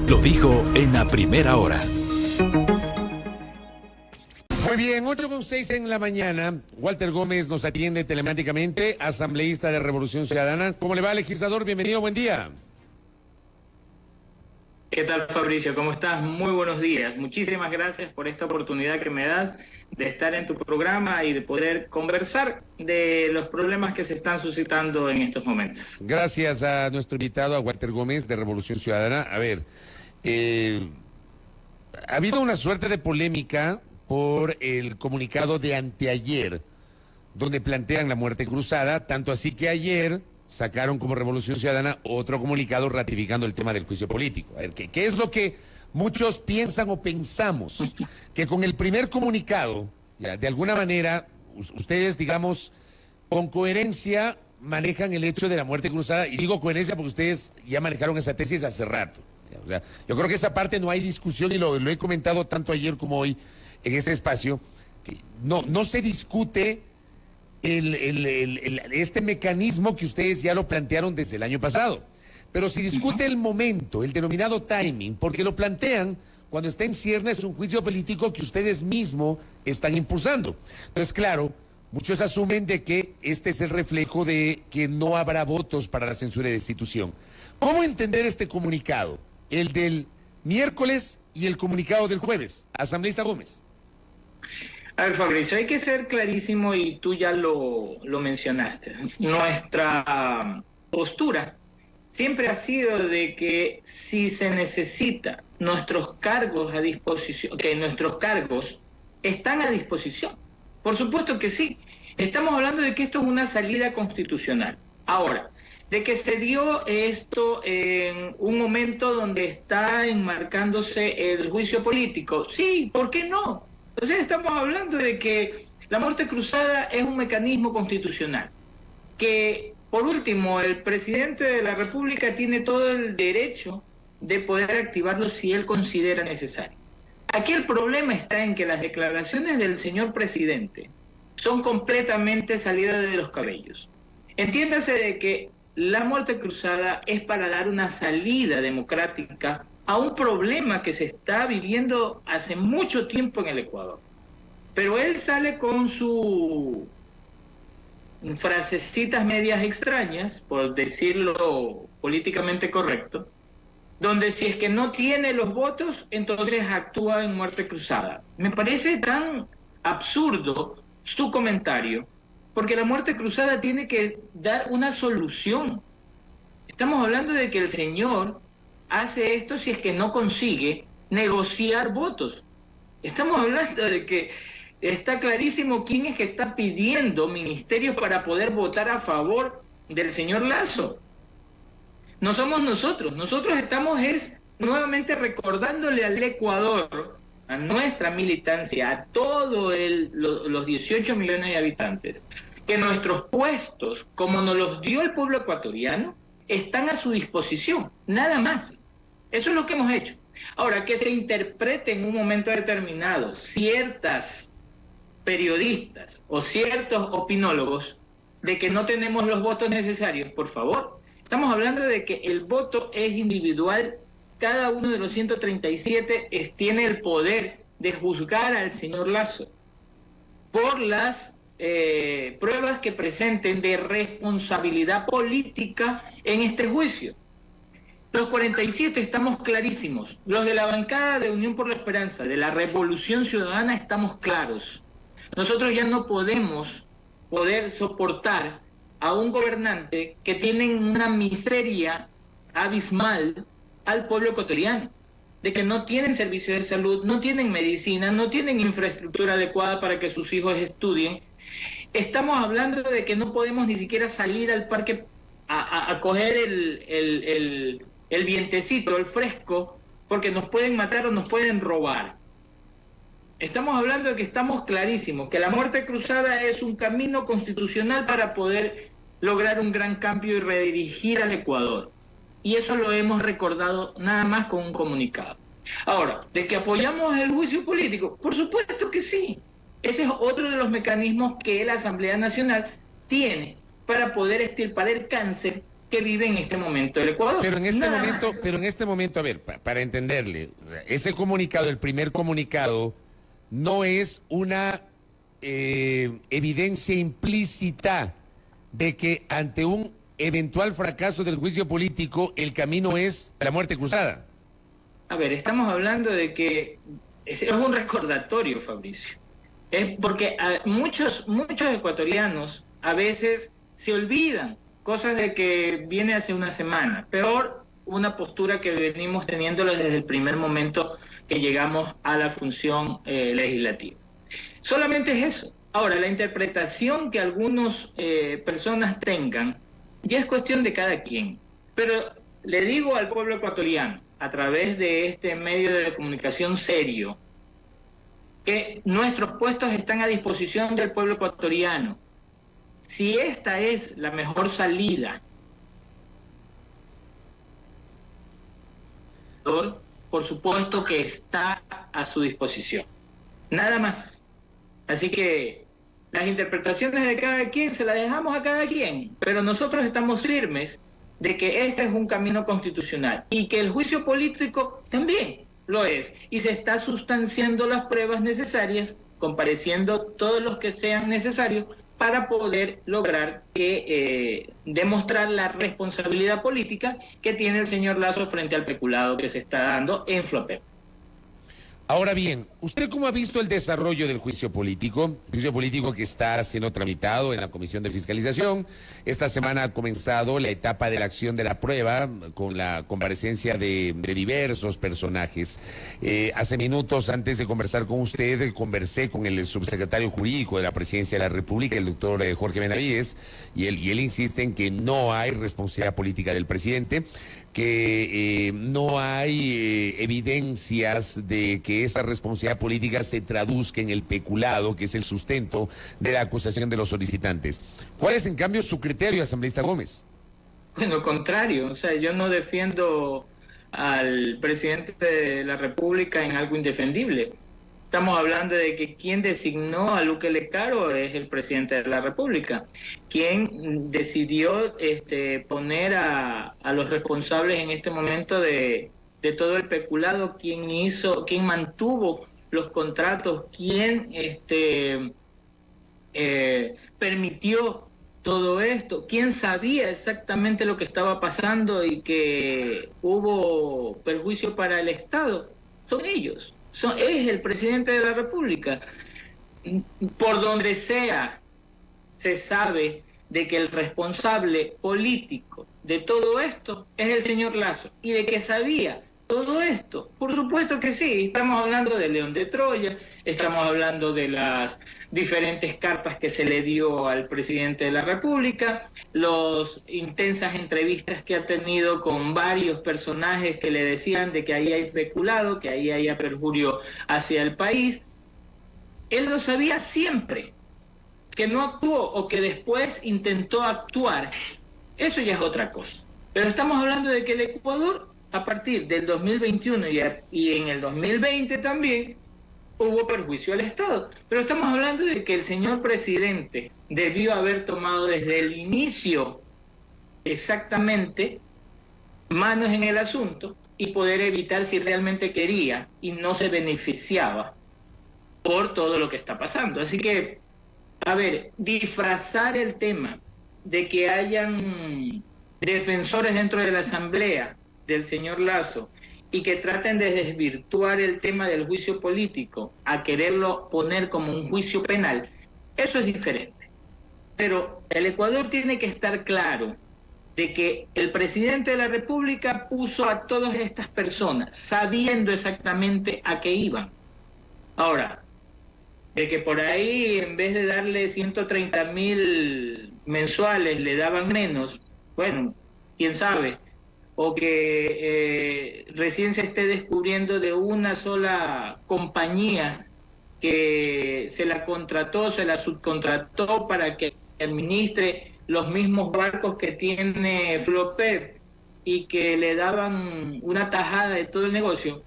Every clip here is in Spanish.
lo dijo en la primera hora. Muy bien, 8:06 en la mañana. Walter Gómez nos atiende telemáticamente, asambleísta de Revolución Ciudadana. ¿Cómo le va, legislador? Bienvenido, buen día. ¿Qué tal, Fabricio? ¿Cómo estás? Muy buenos días. Muchísimas gracias por esta oportunidad que me das de estar en tu programa y de poder conversar de los problemas que se están suscitando en estos momentos. Gracias a nuestro invitado, a Walter Gómez de Revolución Ciudadana. A ver, ha habido una suerte de polémica por el comunicado de anteayer, donde plantean la muerte cruzada, tanto así que ayer sacaron como Revolución Ciudadana otro comunicado ratificando el tema del juicio político. A ver, ¿qué es lo que muchos piensan o pensamos? Que con el primer comunicado, ya, de alguna manera, ustedes, digamos, con coherencia manejan el hecho de la muerte cruzada, y digo coherencia porque ustedes ya manejaron esa tesis hace rato. Ya, o sea, yo creo que esa parte no hay discusión y lo he comentado tanto ayer como hoy en este espacio, que no se discute este mecanismo que ustedes ya lo plantearon desde el año pasado. Pero se discute el momento, el denominado timing, porque lo plantean cuando está en ciernes un juicio político que ustedes mismos están impulsando. Entonces, claro, muchos asumen de que este es el reflejo de que no habrá votos para la censura de destitución. ¿Cómo entender este comunicado? El del miércoles y el comunicado del jueves. Asambleísta Gómez. A ver, Fabricio, hay que ser clarísimo y tú ya lo mencionaste. Nuestra postura siempre ha sido de que si se necesita nuestros cargos a disposición, que nuestros cargos están a disposición. Por supuesto que sí. Estamos hablando de que esto es una salida constitucional. Ahora, de que se dio esto en un momento donde está enmarcándose el juicio político. Sí, ¿por qué no? Entonces estamos hablando de que la muerte cruzada es un mecanismo constitucional, que por último el presidente de la República tiene todo el derecho de poder activarlo si él considera necesario. Aquí el problema está en que las declaraciones del señor presidente son completamente salidas de los cabellos. Entiéndase de que la muerte cruzada es para dar una salida democrática a un problema que se está viviendo hace mucho tiempo en el Ecuador. Pero él sale con sus frasecitas medias extrañas, por decirlo políticamente correcto, donde si es que no tiene los votos, entonces actúa en muerte cruzada. Me parece tan absurdo su comentario, porque la muerte cruzada tiene que dar una solución. Estamos hablando de que el señor hace esto si es que no consigue negociar votos. Estamos hablando de que está clarísimo quién es que está pidiendo ministerios para poder votar a favor del señor Lasso. No somos nosotros. Nosotros estamos nuevamente recordándole al Ecuador, a nuestra militancia, a todos los 18 millones de habitantes, que nuestros puestos, como nos los dio el pueblo ecuatoriano, están a su disposición, nada más. Eso es lo que hemos hecho. Ahora, que se interprete en un momento determinado ciertas periodistas o ciertos opinólogos de que no tenemos los votos necesarios, por favor. Estamos hablando de que el voto es individual. Cada uno de los 137 tiene el poder de juzgar al señor Lasso por las pruebas que presenten de responsabilidad política en este juicio. Los 47 estamos clarísimos. Los de la bancada de Unión por la Esperanza, de la Revolución Ciudadana, estamos claros. Nosotros ya no podemos soportar a un gobernante que tiene una miseria abismal al pueblo ecuatoriano, de que no tienen servicios de salud, no tienen medicina, no tienen infraestructura adecuada para que sus hijos estudien. Estamos hablando de que no podemos ni siquiera salir al parque a coger el vientecito, el fresco, porque nos pueden matar o nos pueden robar. Estamos hablando de que estamos clarísimos, que la muerte cruzada es un camino constitucional para poder lograr un gran cambio y redirigir al Ecuador. Y eso lo hemos recordado nada más con un comunicado. Ahora, ¿de que apoyamos el juicio político? Por supuesto que sí. Ese es otro de los mecanismos que la Asamblea Nacional tiene para poder extirpar el cáncer que vive en este momento el Ecuador. Pero en este Nada momento, más. pero en este momento, a ver, para entenderle, ese comunicado, el primer comunicado, no es una evidencia implícita de que ante un eventual fracaso del juicio político, el camino es la muerte cruzada. A ver, estamos hablando de que es un recordatorio, Fabricio. Es porque muchos ecuatorianos a veces se olvidan cosas de que viene hace una semana. Peor, una postura que venimos teniéndolo desde el primer momento que llegamos a la función legislativa. Solamente es eso. Ahora, la interpretación que algunas personas tengan ya es cuestión de cada quien. Pero le digo al pueblo ecuatoriano, a través de este medio de comunicación serio, que nuestros puestos están a disposición del pueblo ecuatoriano. Si esta es la mejor salida, por supuesto que está a su disposición. Nada más. Así que las interpretaciones de cada quien se las dejamos a cada quien, pero nosotros estamos firmes de que este es un camino constitucional y que el juicio político también lo es, y se está sustanciando las pruebas necesarias, compareciendo todos los que sean necesarios para poder lograr que demostrar la responsabilidad política que tiene el señor Lasso frente al peculado que se está dando en Flopep. Ahora bien, ¿usted cómo ha visto el desarrollo del juicio político? El juicio político que está siendo tramitado en la Comisión de Fiscalización. Esta semana ha comenzado la etapa de la acción de la prueba con la comparecencia de diversos personajes. Hace minutos, antes de conversar con usted, conversé con el subsecretario jurídico de la Presidencia de la República, el doctor Jorge Benavides, y él insiste en que no hay responsabilidad política del presidente, que no hay evidencias de que esa responsabilidad política se traduzca en el peculado, que es el sustento de la acusación de los solicitantes. ¿Cuál es, en cambio, su criterio, asambleísta Gómez? Bueno, contrario, o sea, yo no defiendo al presidente de la República en algo indefendible. Estamos hablando de que quien designó a Luque Lecaro es el presidente de la República. Quien decidió poner a los responsables en este momento de todo el peculado, quien mantuvo los contratos, quien permitió todo esto, quien sabía exactamente lo que estaba pasando y que hubo perjuicio para el Estado, son ellos. Es el presidente de la República. Por donde sea, se sabe de que el responsable político de todo esto es el señor Lasso. Y de que sabía todo esto, por supuesto que sí. Estamos hablando de León de Troya, estamos hablando de las diferentes cartas que se le dio al presidente de la República, las intensas entrevistas que ha tenido con varios personajes que le decían de que ahí hay peculado, que ahí hay perjurio hacia el país. Él lo sabía siempre. Que no actuó o que después intentó actuar, eso ya es otra cosa. Pero estamos hablando de que el Ecuador, a partir del 2021 y en el 2020 también, hubo perjuicio al Estado. Pero estamos hablando de que el señor presidente debió haber tomado desde el inicio exactamente manos en el asunto y poder evitar, si realmente quería y no se beneficiaba por todo lo que está pasando. Así que, a ver, disfrazar el tema de que hayan defensores dentro de la Asamblea del señor Lasso y que traten de desvirtuar el tema del juicio político a quererlo poner como un juicio penal, eso es diferente. Pero el Ecuador tiene que estar claro de que el presidente de la República puso a todas estas personas sabiendo exactamente a qué iban. Ahora, de que por ahí en vez de darle 130.000 mensuales le daban menos, bueno, quién sabe, o que recién se esté descubriendo de una sola compañía que se la contrató, se la subcontrató para que administre los mismos barcos que tiene Flopep y que le daban una tajada de todo el negocio.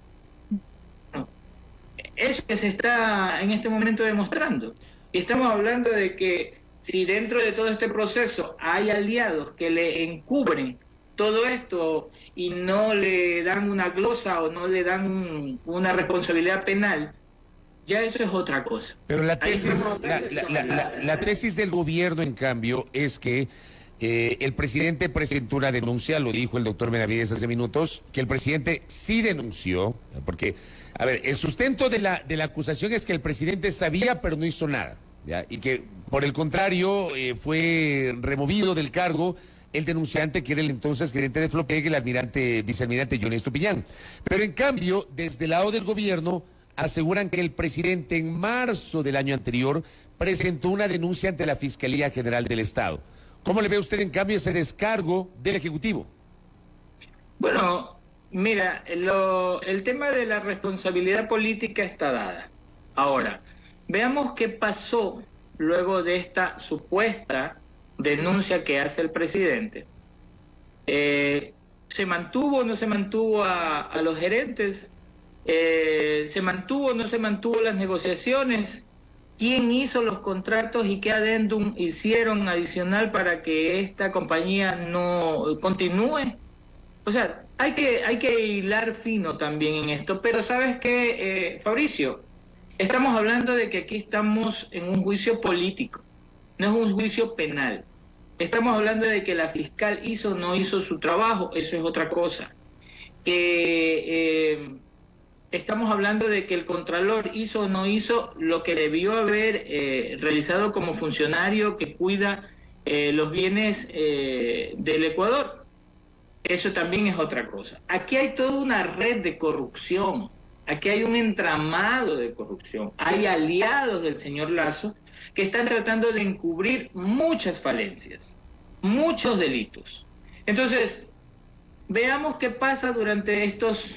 Eso que se está en este momento demostrando. Y estamos hablando de que si dentro de todo este proceso hay aliados que le encubren todo esto y no le dan una glosa o no le dan una responsabilidad penal, ya eso es otra cosa. Pero la tesis del gobierno, en cambio, es que el presidente presentó una denuncia, lo dijo el doctor Benavides hace minutos, que el presidente sí denunció, porque, a ver, el sustento de la acusación es que el presidente sabía pero no hizo nada, ¿ya? Y que, por el contrario, fue removido del cargo el denunciante, que era el entonces gerente de Flopec, el vicealmirante Johnny Estupiñán. Pero en cambio, desde el lado del gobierno, aseguran que el presidente en marzo del año anterior presentó una denuncia ante la Fiscalía General del Estado. ¿Cómo le ve usted, en cambio, ese descargo del Ejecutivo? Bueno, mira, el tema de la responsabilidad política está dada. Ahora, veamos qué pasó luego de esta supuesta denuncia que hace el presidente. ¿Se mantuvo o no se mantuvo a los gerentes? ¿Se mantuvo o no se mantuvo las negociaciones? ¿Quién hizo los contratos y qué adendum hicieron adicional para que esta compañía no continúe? O sea, hay que hilar fino también en esto. Pero ¿sabes qué, Fabricio? Estamos hablando de que aquí estamos en un juicio político, no es un juicio penal. Estamos hablando de que la fiscal hizo o no hizo su trabajo, eso es otra cosa. Estamos hablando de que el Contralor hizo o no hizo lo que debió haber realizado como funcionario que cuida los bienes del Ecuador. Eso también es otra cosa. Aquí hay toda una red de corrupción, aquí hay un entramado de corrupción, hay aliados del señor Lasso que están tratando de encubrir muchas falencias, muchos delitos. Entonces, veamos qué pasa durante estos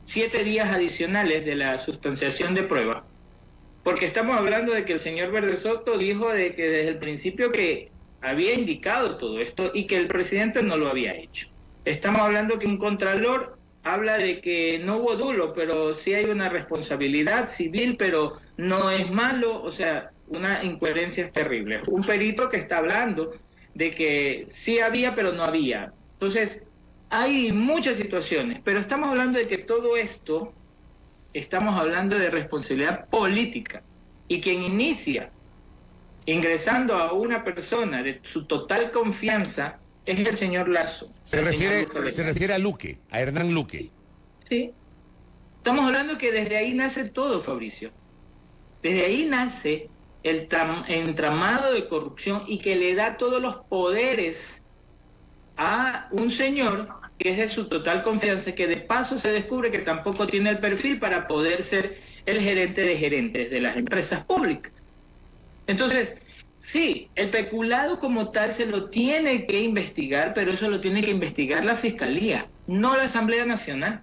7 días adicionales de la sustanciación de prueba, porque estamos hablando de que el señor Verde Soto dijo de que desde el principio que había indicado todo esto y que el presidente no lo había hecho. Estamos hablando que un contralor habla de que no hubo dolo, pero sí hay una responsabilidad civil, pero no es malo, o sea, una incoherencia terrible. Un perito que está hablando de que sí había, pero no había. Entonces, hay muchas situaciones, pero estamos hablando de que todo esto, estamos hablando de responsabilidad política, y quien inicia ingresando a una persona de su total confianza es el señor Lasso. Se refiere a Luque, a Hernán Luque. Sí. Estamos hablando que desde ahí nace todo, Fabricio. Desde ahí nace el entramado de corrupción y que le da todos los poderes a un señor que es de su total confianza, que de paso se descubre que tampoco tiene el perfil para poder ser el gerente de gerentes de las empresas públicas. Entonces, sí, el peculado como tal se lo tiene que investigar, pero eso lo tiene que investigar la Fiscalía, no la Asamblea Nacional.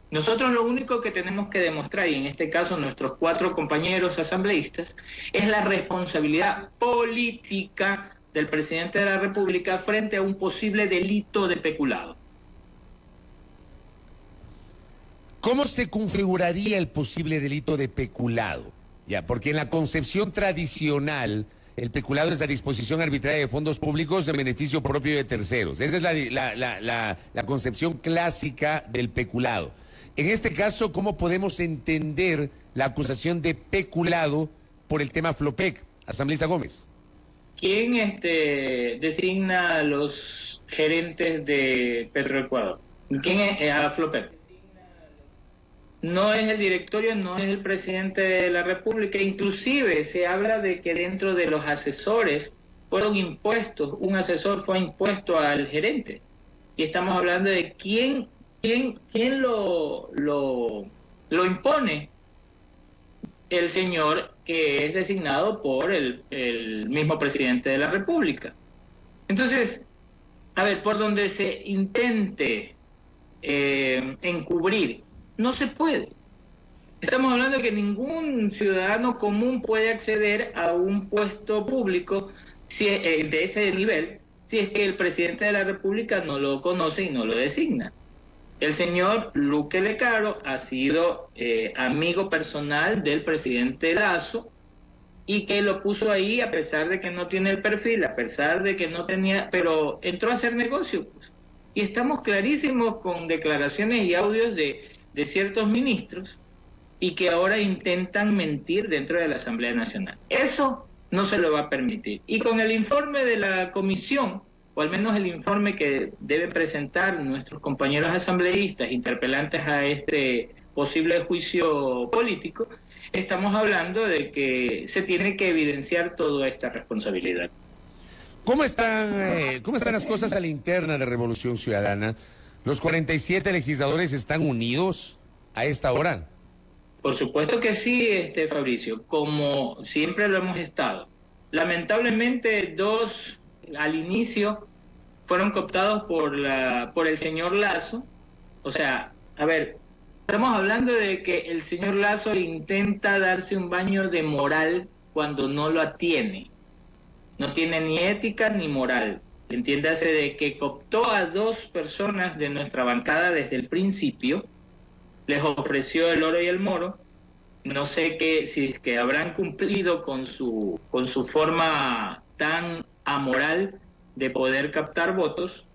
Nosotros lo único que tenemos que demostrar, y en este caso nuestros 4 compañeros asambleístas, es la responsabilidad política del presidente de la República frente a un posible delito de peculado. ¿Cómo se configuraría el posible delito de peculado? Ya, porque en la concepción tradicional, el peculado es la disposición arbitraria de fondos públicos en beneficio propio de terceros. Esa es la concepción clásica del peculado. En este caso, ¿cómo podemos entender la acusación de peculado por el tema Flopec? Asambleísta Gómez. ¿Quién designa a los gerentes de Petroecuador? ¿Quién es a Flopec? No es el directorio, no es el presidente de la República. Inclusive se habla de que dentro de los asesores fueron impuestos, un asesor fue impuesto al gerente. Y estamos hablando de quién lo impone. El señor que es designado por el mismo presidente de la República. Entonces, a ver, por donde se intente encubrir, no se puede. Estamos hablando de que ningún ciudadano común puede acceder a un puesto público de ese nivel si es que el presidente de la República no lo conoce y no lo designa. El señor Luque Lecaro ha sido amigo personal del presidente Lasso y que lo puso ahí a pesar de que no tiene el perfil, a pesar de que no tenía, pero entró a hacer negocio, pues. Y estamos clarísimos con declaraciones y audios de ciertos ministros y que ahora intentan mentir dentro de la Asamblea Nacional. Eso no se lo va a permitir. Y con el informe de la comisión, o al menos el informe que deben presentar nuestros compañeros asambleístas interpelantes a este posible juicio político, estamos hablando de que se tiene que evidenciar toda esta responsabilidad. ¿Cómo están las cosas a la interna de Revolución Ciudadana? ¿Los 47 legisladores están unidos a esta hora? Por supuesto que sí, Fabricio, como siempre lo hemos estado. Lamentablemente, dos al inicio fueron cooptados por el señor Lasso. O sea, a ver, estamos hablando de que el señor Lasso intenta darse un baño de moral cuando no lo tiene. No tiene ni ética ni moral. Entiéndase de que cooptó a dos personas de nuestra bancada desde el principio, les ofreció el oro y el moro. No sé si es que habrán cumplido con su forma tan amoral de poder captar votos,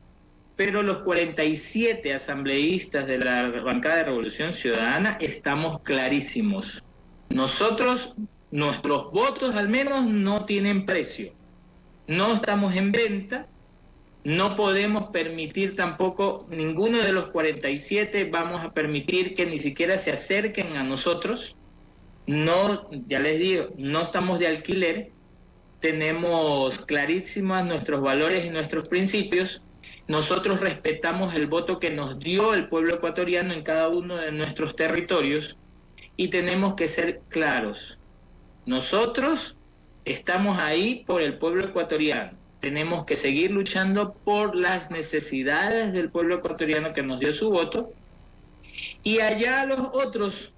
pero los 47 asambleístas de la bancada de Revolución Ciudadana estamos clarísimos. Nosotros, nuestros votos al menos no tienen precio. No estamos en venta, no podemos permitir tampoco, ninguno de los 47 vamos a permitir que ni siquiera se acerquen a nosotros. No, ya les digo, no estamos de alquiler, tenemos clarísimos nuestros valores y nuestros principios. Nosotros respetamos el voto que nos dio el pueblo ecuatoriano en cada uno de nuestros territorios y tenemos que ser claros. Nosotros estamos ahí por el pueblo ecuatoriano. Tenemos que seguir luchando por las necesidades del pueblo ecuatoriano que nos dio su voto. Y allá los otros,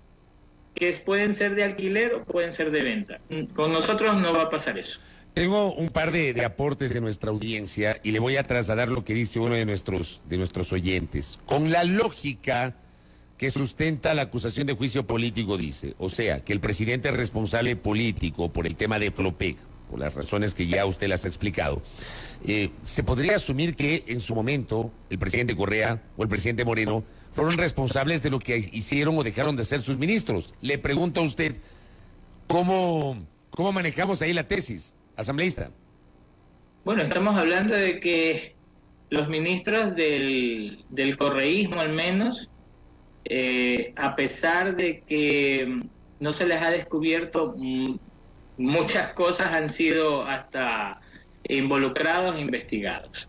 que pueden ser de alquiler o pueden ser de venta. Con nosotros no va a pasar eso. Tengo un par de aportes de nuestra audiencia y le voy a trasladar lo que dice uno de nuestros oyentes. Con la lógica que sustenta la acusación de juicio político, dice, o sea, que el presidente es responsable político por el tema de Flopec, por las razones que ya usted las ha explicado, se podría asumir que en su momento el presidente Correa o el presidente Moreno fueron responsables de lo que hicieron o dejaron de hacer sus ministros. Le pregunto a usted, ¿cómo manejamos ahí la tesis, asambleísta? Bueno, estamos hablando de que los ministros del correísmo al menos, a pesar de que no se les ha descubierto muchas cosas, han sido hasta involucrados e investigados.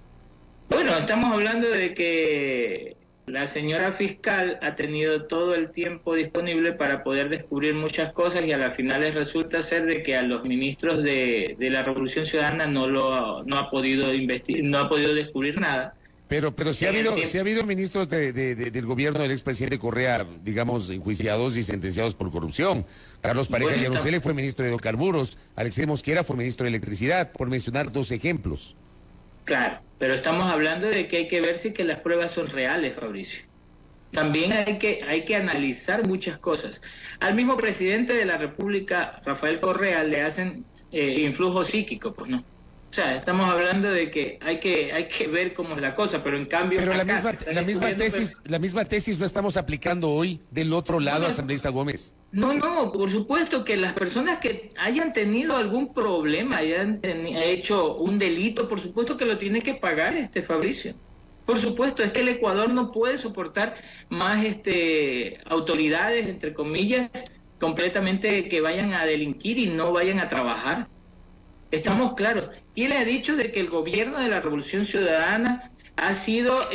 Bueno, estamos hablando de que la señora fiscal ha tenido todo el tiempo disponible para poder descubrir muchas cosas y a las finales resulta ser de que a los ministros de la Revolución Ciudadana no ha podido descubrir nada. Pero si ha habido ministros del gobierno del expresidente Correa, digamos, enjuiciados y sentenciados por corrupción. Carlos Pareja Yanusele fue ministro de Hidrocarburos, Alexei Mosquera fue ministro de Electricidad, por mencionar dos ejemplos. Claro, pero estamos hablando de que hay que ver si que las pruebas son reales, Fabricio. También hay que analizar muchas cosas. Al mismo presidente de la República, Rafael Correa, le hacen influjo psíquico, pues no. O sea, estamos hablando de que hay que ver cómo es la cosa, pero en cambio... Pero la misma tesis no estamos aplicando hoy del otro lado, asambleísta Gómez. No, por supuesto que las personas que hayan tenido algún problema, hayan hecho un delito, por supuesto que lo tiene que pagar, Fabricio. Por supuesto, es que el Ecuador no puede soportar más autoridades, entre comillas, completamente que vayan a delinquir y no vayan a trabajar. Estamos claros. ¿Quién le ha dicho de que el gobierno de la Revolución Ciudadana ha sido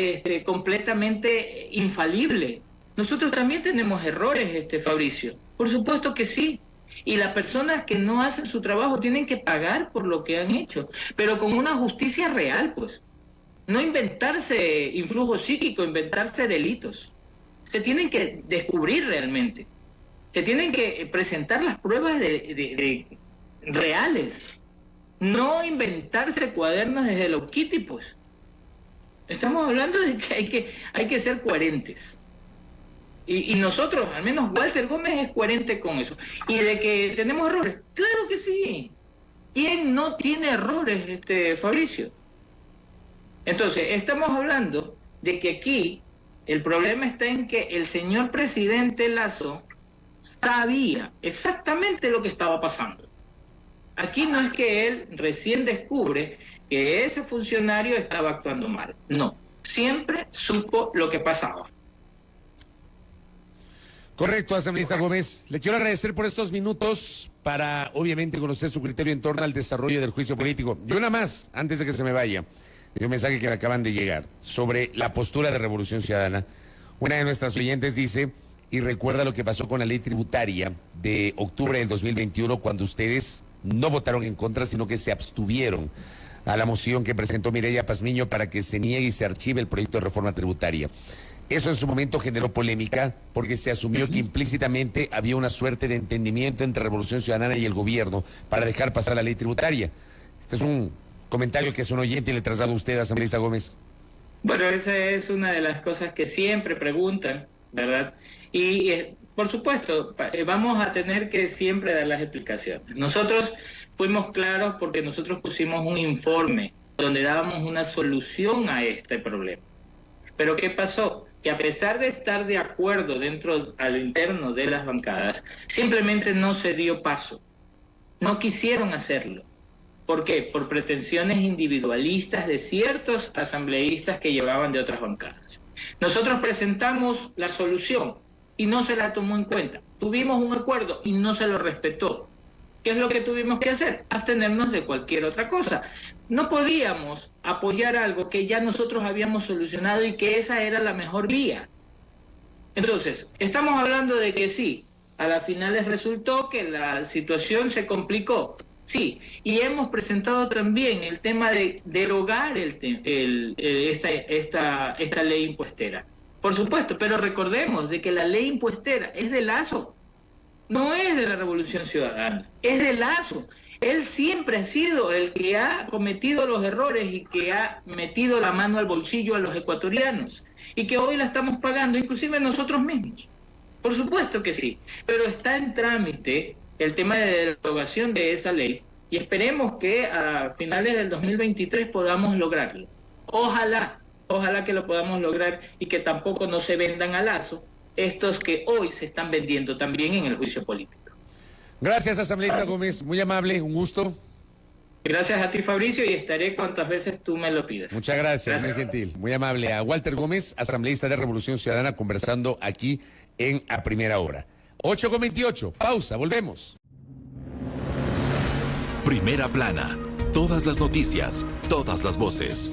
completamente infalible? Nosotros también tenemos errores, Fabricio. Por supuesto que sí. Y las personas que no hacen su trabajo tienen que pagar por lo que han hecho, pero con una justicia real, pues. No inventarse influjo psíquico, inventarse delitos. Se tienen que descubrir realmente. Se tienen que presentar las pruebas reales. No inventarse cuadernos desde los Kitty, pues. Estamos hablando de que hay que ser coherentes. Y nosotros, al menos Walter Gómez es coherente con eso. Y de que tenemos errores, claro que sí. ¿Quién no tiene errores, Fabricio? Entonces, estamos hablando de que aquí el problema está en que el señor presidente Lasso sabía exactamente lo que estaba pasando. Aquí no es que él recién descubre que ese funcionario estaba actuando mal. No, siempre supo lo que pasaba. Correcto, asambleísta Gómez. Le quiero agradecer por estos minutos para, obviamente, conocer su criterio en torno al desarrollo del juicio político. Y una más, antes de que se me vaya, un mensaje que me acaban de llegar sobre la postura de Revolución Ciudadana. Una de nuestras oyentes dice, y recuerda lo que pasó con la ley tributaria de octubre del 2021, cuando ustedes no votaron en contra, sino que se abstuvieron a la moción que presentó Mireya Pazmiño para que se niegue y se archive el proyecto de reforma tributaria. Eso en su momento generó polémica porque se asumió que implícitamente había una suerte de entendimiento entre Revolución Ciudadana y el gobierno para dejar pasar la ley tributaria. Este es un comentario que es un oyente y le traslado a usted, asambleísta Gómez. Bueno, esa es una de las cosas que siempre preguntan, ¿verdad? Y por supuesto, vamos a tener que siempre dar las explicaciones. Nosotros fuimos claros porque nosotros pusimos un informe donde dábamos una solución a este problema. Pero ¿qué pasó? Que a pesar de estar de acuerdo dentro al interno de las bancadas, simplemente no se dio paso. No quisieron hacerlo. ¿Por qué? Por pretensiones individualistas de ciertos asambleístas que llevaban de otras bancadas. Nosotros presentamos la solución y no se la tomó en cuenta. Tuvimos un acuerdo y no se lo respetó. ¿Qué es lo que tuvimos que hacer? Abstenernos de cualquier otra cosa. No podíamos apoyar algo que ya nosotros habíamos solucionado y que esa era la mejor vía. Entonces, estamos hablando de que sí, a las finales resultó que la situación se complicó. Sí, y hemos presentado también el tema de derogar esta ley impuestera. Por supuesto, pero recordemos de que la ley impuestera es de Lasso, no es de la Revolución Ciudadana, es de Lasso. Él siempre ha sido el que ha cometido los errores y que ha metido la mano al bolsillo a los ecuatorianos y que hoy la estamos pagando, inclusive nosotros mismos. Por supuesto que sí, pero está en trámite el tema de derogación de esa ley y esperemos que a finales del 2023 podamos lograrlo. Ojalá que lo podamos lograr y que tampoco no se vendan a Lasso estos que hoy se están vendiendo también en el juicio político. Gracias, asambleísta Gómez, muy amable, un gusto. Gracias a ti, Fabricio, y estaré cuantas veces tú me lo pidas. Muchas gracias, muy gentil, muy amable. A Walter Gómez, asambleísta de Revolución Ciudadana, conversando aquí en A Primera Hora. 8:28, pausa, volvemos. Primera plana, todas las noticias, todas las voces.